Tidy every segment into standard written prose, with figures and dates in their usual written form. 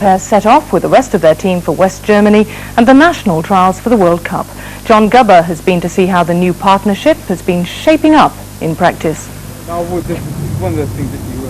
pair set off with the rest of their team for West Germany and the national trials for the World Cup. John Gubber has been to see how the new partnership has been shaping up in practice.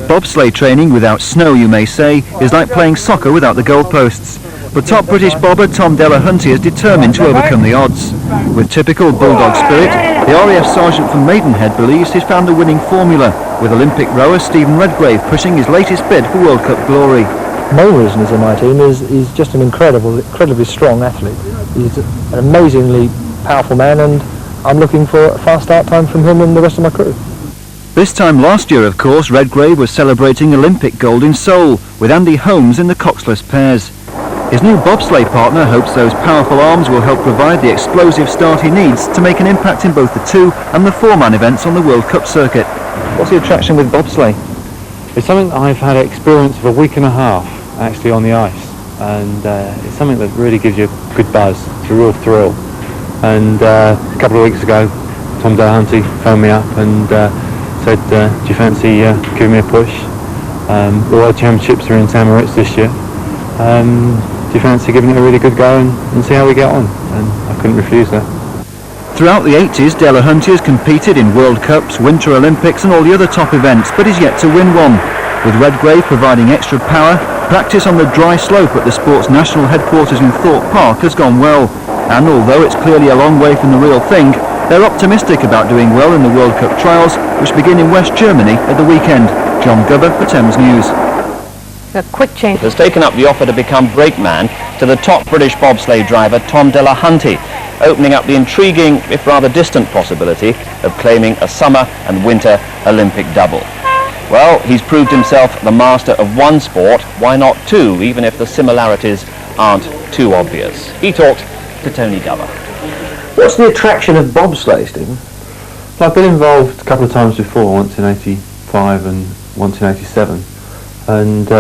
Bobsleigh training without snow, you may say, is like playing soccer without the goalposts. But top British bobber Tom Delahunty is determined to overcome the odds. With typical bulldog spirit, the RAF sergeant from Maidenhead believes he's found the winning formula, with Olympic rower Steve Redgrave pushing his latest bid for World Cup glory. The main reason he's in my team is he's just an incredibly strong athlete. He's an amazingly powerful man, and I'm looking for a fast start time from him and the rest of my crew. This time last year, of course, Redgrave was celebrating Olympic gold in Seoul, with Andy Holmes in the coxless pairs. His new bobsleigh partner hopes those powerful arms will help provide the explosive start he needs to make an impact in both the 2- and the 4-man events on the World Cup circuit. What's the attraction with bobsleigh? It's something that I've had experience of a week and a half actually on the ice, and it's something that really gives you a good buzz. It's a real thrill. And a couple of weeks ago, Tom Delahunty phoned me up and said, do you fancy giving me a push? The World Championships are in St Moritz this year. Do you fancy giving it a really good go and see how we get on? And I couldn't refuse that. Throughout the 80s, Delahunty has competed in World Cups, Winter Olympics and all the other top events, but is yet to win one. With Redgrave providing extra power, practice on the dry slope at the sport's national headquarters in Thorpe Park has gone well. And although it's clearly a long way from the real thing, they're optimistic about doing well in the World Cup trials, which begin in West Germany at the weekend. John Gubber for Thames News. A quick change has taken up the offer to become brakeman to the top British bobsleigh driver Tom Delahunty, opening up the intriguing, if rather distant possibility of claiming a summer and winter Olympic double. Well, he's proved himself the master of one sport, why not 2, even if the similarities aren't too obvious. He talked to Tony Gubber. What's the attraction of bobsleigh, Stephen? Well, I've been involved a couple of times before, once in 85 and once in 87. And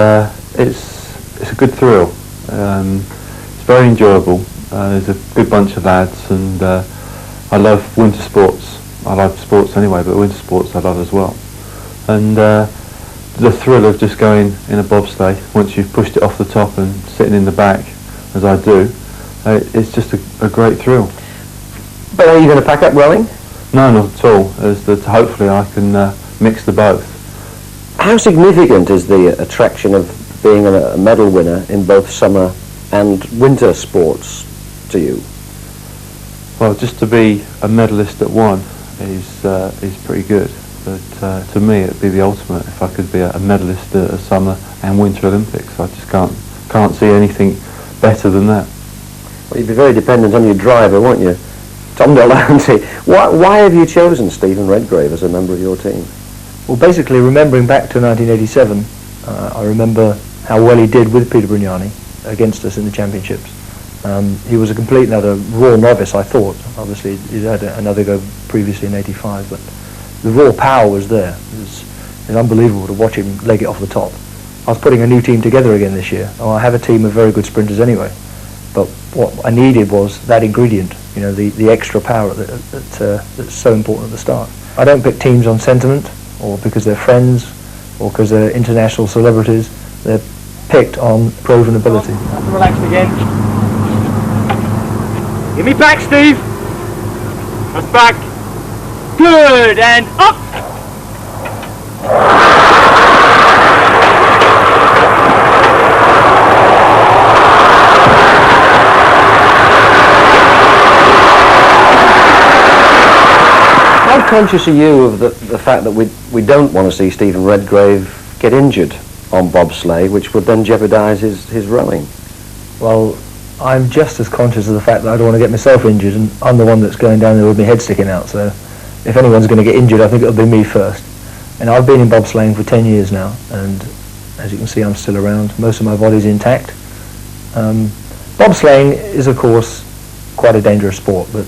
it's a good thrill. It's very enjoyable. There's a good bunch of lads, and I love winter sports. I love sports anyway, but winter sports I love as well. And the thrill of just going in a bobsleigh, once you've pushed it off the top and sitting in the back, as I do, it's just a great thrill. But are you going to pack up rowing? No, not at all. As that hopefully I can mix the both. How significant is the attraction of being a medal winner in both summer and winter sports to you? Well, just to be a medalist at one is pretty good. But to me, it'd be the ultimate if I could be a medalist at a summer and winter Olympics. I just can't see anything better than that. Well, you'd be very dependent on your driver, won't you? Tom Delahunty. Why have you chosen Stephen Redgrave as a member of your team? Well, basically, remembering back to 1987, I remember how well he did with Peter Brignani against us in the championships. He was a complete and utter raw novice, I thought. Obviously, he'd had another go previously in 85, but the raw power was there. It was unbelievable to watch him leg it off the top. I was putting a new team together again this year. I have a team of very good sprinters anyway, but what I needed was that ingredient, you know, the extra power that's so important at the start. I don't pick teams on sentiment, or because they're friends, or because they're international celebrities. They're picked on proven ability. Relax again. Give me back, Steve. That's back. Good, and up. How conscious are you of the fact that we don't want to see Stephen Redgrave get injured on bobsleigh, which would then jeopardise his rowing? Well, I'm just as conscious of the fact that I don't want to get myself injured, and I'm the one that's going down there with my head sticking out, so if anyone's going to get injured, I think it'll be me first. And I've been in bobsleighing for 10 years now, and as you can see, I'm still around. Most of my body's intact. Bobsleighing is, of course, quite a dangerous sport, but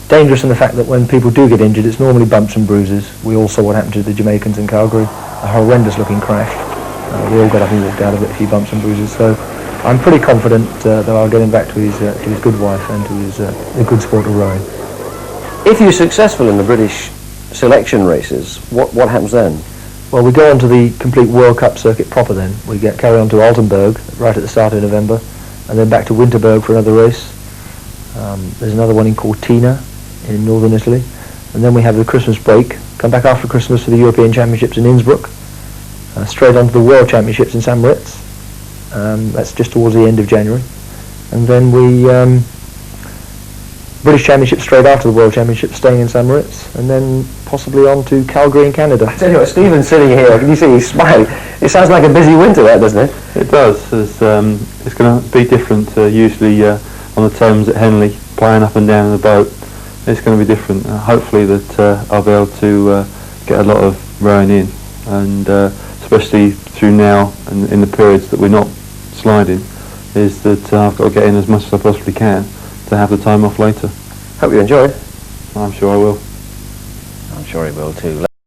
dangerous in the fact that when people do get injured, it's normally bumps and bruises. We all saw what happened to the Jamaicans in Calgary, a horrendous-looking crash. We all got up and walked out of it, a few bumps and bruises. So I'm pretty confident that I'll get him back to his good wife and to the good sport of rowing. If you're successful in the British selection races, what happens then? Well, we go on to the complete World Cup circuit proper then. We carry on to Altenburg right at the start of November, and then back to Winterberg for another race. There's another one in Cortina in northern Italy, and then we have the Christmas break, come back after Christmas for the European Championships in Innsbruck, straight on to the World Championships in St. Moritz. That's just towards the end of January, and then we British Championships straight after the World Championships, staying in St. Moritz, and then possibly on to Calgary in Canada. I tell you what, Stephen's sitting here, can you see he's smiling? It sounds like a busy winter there, doesn't it? It does. It's going to be different. Usually on the Thames at Henley, playing up and down in the boat, it's going to be different. Hopefully that I'll be able to get a lot of rowing in, and especially through now and in the periods that we're not sliding, is that I've got to get in as much as I possibly can to have the time off later. Hope you enjoy it. I'm sure I will. I'm sure he will too.